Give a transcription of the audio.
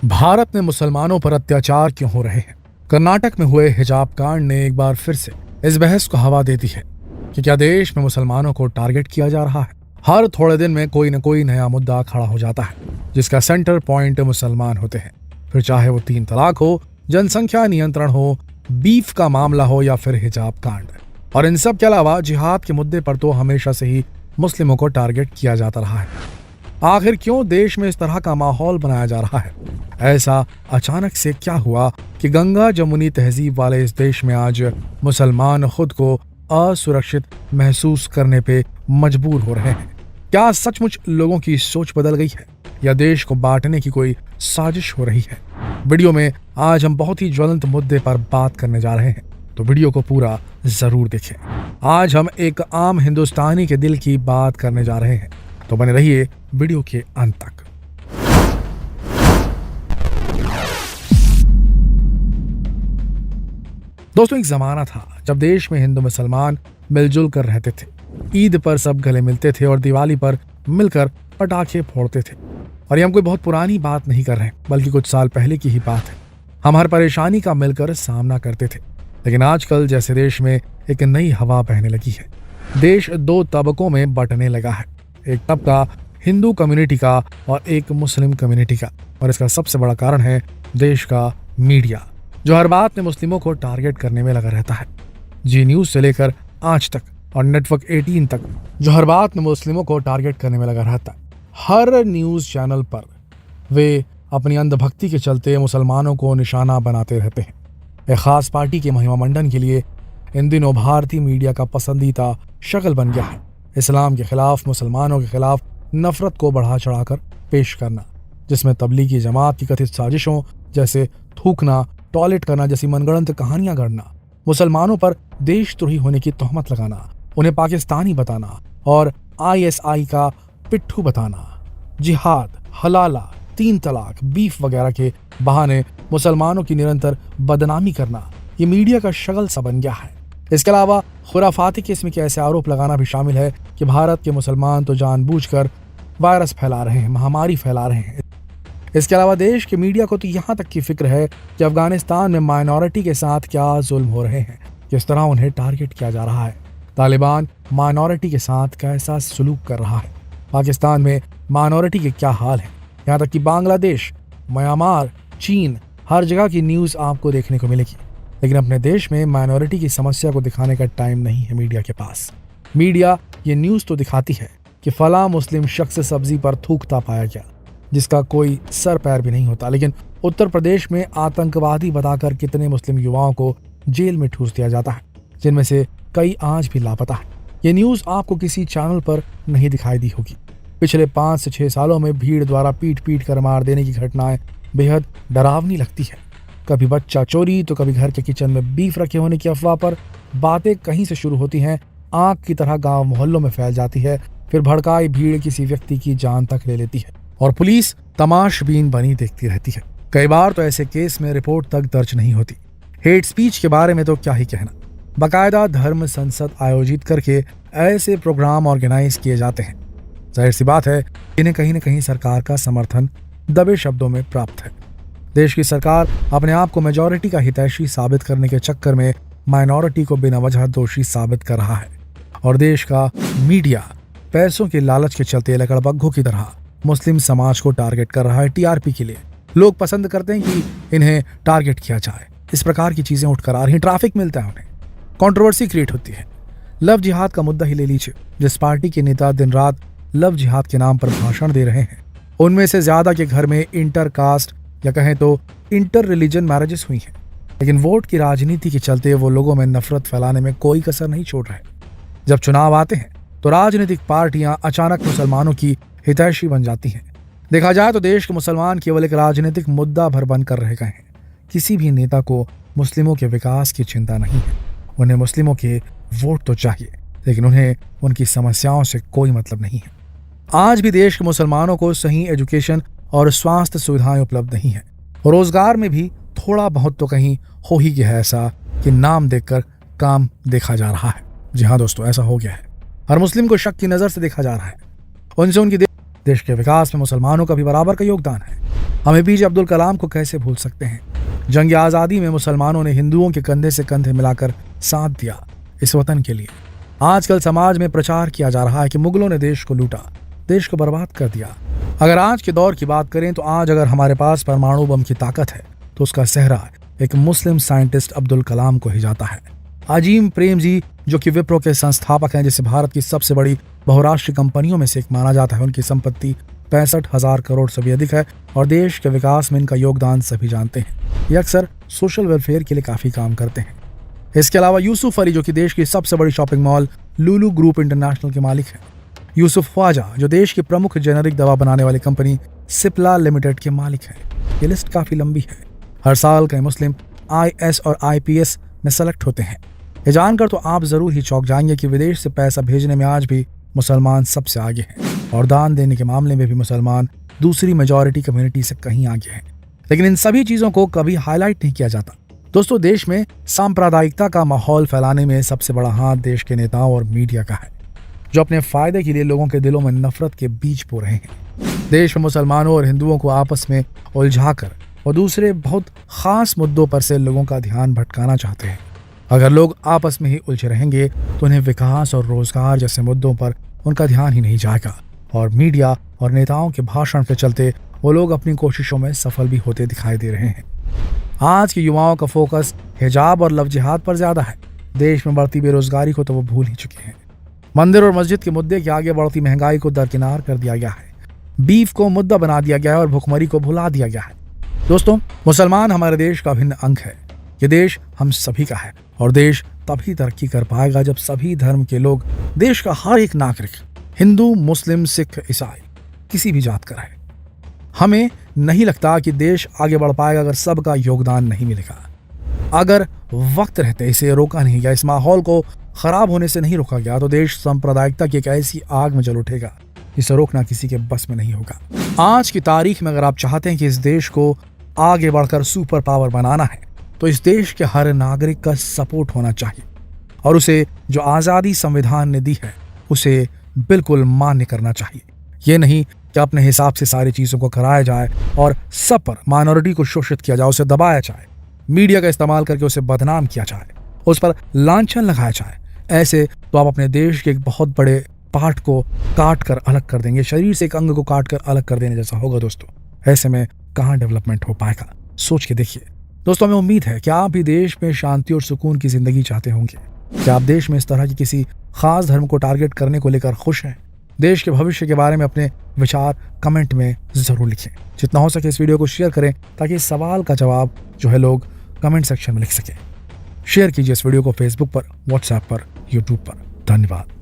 भारत में मुसलमानों पर अत्याचार क्यों हो रहे हैं? कर्नाटक में हुए हिजाब कांड ने एक बार फिर से इस बहस को हवा दे दी है कि क्या देश में मुसलमानों को टारगेट किया जा रहा है। हर थोड़े दिन में कोई न कोई नया मुद्दा खड़ा हो जाता है जिसका सेंटर पॉइंट मुसलमान होते हैं। फिर चाहे वो 3 तलाक हो, जनसंख्या नियंत्रण हो, बीफ का मामला हो या फिर हिजाब कांड। और इन सब के अलावा जिहाद के मुद्दे पर तो हमेशा से ही मुस्लिमों को टारगेट किया जाता रहा है। आखिर क्यों देश में इस तरह का माहौल बनाया जा रहा है? ऐसा अचानक से क्या हुआ कि गंगा जमुनी तहजीब वाले इस देश में आज मुसलमान खुद को असुरक्षित महसूस करने पे मजबूर हो रहे हैं? क्या सचमुच लोगों की सोच बदल गई है या देश को बांटने की कोई साजिश हो रही है? वीडियो में आज हम बहुत ही ज्वलंत मुद्दे पर बात करने जा रहे हैं, तो वीडियो को पूरा जरूर देखें। आज हम एक आम हिंदुस्तानी के दिल की बात करने जा रहे हैं, तो बने रहिए वीडियो के अंत तक। दोस्तों, एक जमाना था जब देश में हिंदू मुसलमान मिलजुल कर रहते थे। ईद पर सब गले मिलते थे और दिवाली पर मिलकर पटाखे फोड़ते थे। और ये हम कोई बहुत पुरानी बात नहीं कर रहे, बल्कि कुछ साल पहले की ही बात है। हम हर परेशानी का मिलकर सामना करते थे। लेकिन आजकल जैसे देश में एक नई हवा बहने लगी है। देश 2 तबकों में बंटने लगा है, एक तबका हिंदू कम्युनिटी का और एक मुस्लिम कम्युनिटी का। और इसका सबसे बड़ा कारण है देश का मीडिया, जो हर बात में मुस्लिमों को टारगेट करने में लगा रहता है। जी न्यूज से लेकर आज तक और नेटवर्क 18 तक जो हर बात में मुस्लिमों को टारगेट करने में लगा रहता है। हर न्यूज चैनल पर वे अपनी अंधभक्ति के चलते मुसलमानों को निशाना बनाते रहते हैं। एक खास पार्टी के महिमा मंडन के लिए इन दिनों भारतीय मीडिया का पसंदीदा शक्ल बन गया है इस्लाम के खिलाफ, मुसलमानों के खिलाफ नफरत को बढ़ा चढ़ाकर पेश करना, जिसमें तबलीगी जमात की कथित साजिशों जैसे थूकना, टॉयलेट करना जैसी मनगढ़ंत कहानियां गढ़ना, मुसलमानों पर देशद्रोही होने की तोहमत लगाना, उन्हें पाकिस्तानी बताना और ISI का पिट्ठू बताना, जिहाद, हलाला, 3 तलाक, बीफ वगैरह के बहाने मुसलमानों की निरंतर बदनामी करना, ये मीडिया का शगल सा बन गया है। इसके अलावा खुराफाती किस्म के ऐसे आरोप लगाना भी शामिल है कि भारत के मुसलमान तो जानबूझकर वायरस फैला रहे हैं, महामारी फैला रहे हैं। इसके अलावा देश के मीडिया को तो यहाँ तक की फिक्र है कि अफगानिस्तान में माइनॉरिटी के साथ क्या जुल्म हो रहे हैं, किस तरह उन्हें टारगेट किया जा रहा है, तालिबान माइनॉरिटी के साथ कैसा सलूक कर रहा है, पाकिस्तान में माइनॉरिटी के क्या हाल है, यहाँ तक कि बांग्लादेश, म्यांमार, चीन, हर जगह की न्यूज़ आपको देखने को मिलेगी। लेकिन अपने देश में माइनॉरिटी की समस्या को दिखाने का टाइम नहीं है मीडिया के पास। मीडिया ये न्यूज़ तो दिखाती है कि फला मुस्लिम शख्स सब्जी पर थूकता पाया गया, जिसका कोई सर पैर भी नहीं होता। लेकिन उत्तर प्रदेश में आतंकवादी बताकर कितने मुस्लिम युवाओं को जेल में ठूस दिया जाता है, जिनमें से कई आज भी लापता है। ये न्यूज़ आपको किसी चैनल पर नहीं दिखाई दी होगी। पिछले 5 से 6 सालों में भीड़ द्वारा पीट पीट कर मार देने की घटनाएं बेहद डरावनी लगती है। कभी बच्चा चोरी तो कभी घर के किचन में बीफ रखे होने की अफवाह पर बातें कहीं से शुरू होती हैं, आग की तरह गांव मोहल्लों में फैल जाती है, फिर भड़काई भीड़ किसी व्यक्ति की जान तक ले लेती है और पुलिस तमाशबीन बनी देखती रहती है। कई बार तो ऐसे केस में रिपोर्ट तक दर्ज नहीं होती। हेट स्पीच के बारे में तो क्या ही कहना, बाकायदा धर्म संसद आयोजित करके ऐसे प्रोग्राम ऑर्गेनाइज किए जाते हैं। जाहिर सी बात है इन्हें कहीं न कहीं सरकार का समर्थन दबे शब्दों में प्राप्त है। देश की सरकार अपने आप को मेजॉरिटी का हितैषी साबित करने के चक्कर में माइनॉरिटी को बिना वजह दोषी साबित कर रहा है। और देश का मीडिया पैसों के लालच के चलते लकड़बग्घों की तरह मुस्लिम समाज को टारगेट कर रहा है TRP के लिए। लोग पसंद करते हैं कि इन्हें टारगेट किया जाए। इस प्रकार की चीजें उठकर आ रही, ट्रैफिक मिलता है उन्हें, कंट्रोवर्सी क्रिएट होती है। लव जिहाद का मुद्दा ही ले लीजिए। जिस पार्टी के नेता दिन रात लव जिहाद के नाम पर भाषण दे रहे हैं, उनमें से ज्यादा के घर में इंटर कास्ट या कहें तो इंटर रिलीजन मैरिजेस हुई हैं। लेकिन वोट की राजनीति के चलते वो लोगों में नफरत फैलाने में कोई कसर नहीं छोड़ रहे। जब चुनाव आते हैं तो राजनीतिक पार्टियां अचानक मुसलमानों की हितैषी बन जाती हैं। देखा जाए तो देश के मुसलमान केवल एक राजनीतिक मुद्दा भर बनकर रह गए हैं। किसी भी नेता को मुस्लिमों के विकास की चिंता नहीं है। उन्हें मुस्लिमों के वोट तो चाहिए, लेकिन उन्हें उनकी समस्याओं से कोई मतलब नहीं है। आज भी देश के मुसलमानों को सही एजुकेशन और स्वास्थ्य सुविधाएं उपलब्ध नहीं है। रोजगार में भी थोड़ा बहुत तो कहीं हो ही गया है ऐसा कि नाम देखकर काम देखा जा रहा है। जी हाँ दोस्तों, ऐसा हो गया है। हर मुस्लिम को शक की नजर से देखा जा रहा है। उनसे उनकी देश के विकास में मुसलमानों का भी बराबर का योगदान है। हम APJ अब्दुल कलाम को कैसे भूल सकते हैं। जंग आज़ादी में मुसलमानों ने हिंदुओं के कंधे से कंधे मिलाकर साथ दिया इस वतन के लिए। आजकल समाज में प्रचार किया जा रहा है कि मुगलों ने देश को लूटा, देश को बर्बाद कर दिया। अगर आज के दौर की बात करें तो आज अगर हमारे पास परमाणु बम की ताकत है तो उसका सेहरा एक मुस्लिम साइंटिस्ट अब्दुल कलाम को ही जाता है। अजीम प्रेमजी जो कि विप्रो के संस्थापक हैं, जिसे भारत की सबसे बड़ी बहुराष्ट्रीय कंपनियों में से एक माना जाता है, उनकी संपत्ति 65,000 करोड़ से भी अधिक है और देश के विकास में इनका योगदान सभी जानते हैं। ये अक्सर सोशल वेलफेयर के लिए काफी काम करते हैं। इसके अलावा यूसुफ अली जो कि देश की सबसे बड़ी शॉपिंग मॉल लुलु ग्रुप इंटरनेशनल के मालिक हैं। यूसुफ ख्वाजा जो देश की प्रमुख जेनेरिक दवा बनाने वाली कंपनी सिप्ला लिमिटेड के मालिक हैं। ये लिस्ट काफी लंबी है। हर साल कई मुस्लिम IS और IPS में सेलेक्ट होते हैं। ये जानकर तो आप जरूर ही चौंक जाएंगे कि विदेश से पैसा भेजने में आज भी मुसलमान सबसे आगे हैं और दान देने के मामले में भी मुसलमान दूसरी मेजॉरिटी कम्युनिटी से कहीं आगे हैं। लेकिन इन सभी चीजों को कभी हाईलाइट नहीं किया जाता। दोस्तों, देश में सांप्रदायिकता का माहौल फैलाने में सबसे बड़ा हाथ देश के नेताओं और मीडिया का है, जो अपने फायदे के लिए लोगों के दिलों में नफरत के बीज बो रहे हैं। देश में मुसलमानों और हिंदुओं को आपस में उलझाकर और दूसरे बहुत खास मुद्दों पर से लोगों का ध्यान भटकाना चाहते हैं। अगर लोग आपस में ही उलझे रहेंगे तो उन्हें विकास और रोजगार जैसे मुद्दों पर उनका ध्यान ही नहीं जाएगा और मीडिया और नेताओं के भाषण के चलते वो लोग अपनी कोशिशों में सफल भी होते दिखाई दे रहे हैं। आज के युवाओं का फोकस हिजाब और लव जिहाद पर ज्यादा है। देश में बढ़ती बेरोजगारी को तो वो भूल ही चुके हैं। मंदिर और मस्जिद के मुद्दे के आगे बढ़ती महंगाई को दरकिनार कर दिया गया है। बीफ को मुद्दा बना दिया गया है और भुखमरी को भुला दिया गया है। दोस्तों, मुसलमान हमारे देश का अभिन्न अंग है। ये देश हम सभी का है और देश तभी तरक्की कर पाएगा जब सभी धर्म के लोग, देश का हर एक नागरिक, हिंदू, मुस्लिम, सिख, ईसाई, किसी भी जात का रहे। हमें नहीं लगता कि देश आगे बढ़ पाएगा अगर सबका योगदान नहीं मिलेगा। अगर वक्त रहते इसे रोका नहीं गया, इस माहौल को खराब होने से नहीं रोका गया, तो देश सांप्रदायिकता की एक ऐसी आग में जल उठेगा जिसे रोकना किसी के बस में नहीं होगा। आज की तारीख में अगर आप चाहते हैं कि इस देश को आगे बढ़कर सुपर पावर बनाना है तो इस देश के हर नागरिक का सपोर्ट होना चाहिए और उसे जो आज़ादी संविधान ने दी है उसे बिल्कुल मान्य करना चाहिए। ये नहीं कि अपने हिसाब से सारी चीज़ों को कराया जाए और सब पर माइनॉरिटी को शोषित किया जाए, उसे दबाया जाए, मीडिया का इस्तेमाल करके उसे बदनाम किया जाए, उस पर लांछन लगाया जाए। ऐसे तो आप अपने देश के एक बहुत बड़े पार्ट को काट कर अलग कर देंगे, शरीर से एक अंग को काट कर अलग कर देने जैसा होगा। दोस्तों, ऐसे में कहाँ डेवलपमेंट हो पाएगा, सोच के देखिए। दोस्तों, हमें उम्मीद है कि आप भी देश में शांति और सुकून की जिंदगी चाहते होंगे। क्या आप देश में इस तरह की किसी खास धर्म को टारगेट करने को लेकर खुश हैं? देश के भविष्य के बारे में अपने विचार कमेंट में जरूर लिखें। जितना हो सके इस वीडियो को शेयर करें ताकि इस सवाल का जवाब जो है लोग कमेंट सेक्शन में लिख सकें। शेयर कीजिए इस वीडियो को फेसबुक पर, व्हाट्सएप पर, यूट्यूब पर। धन्यवाद।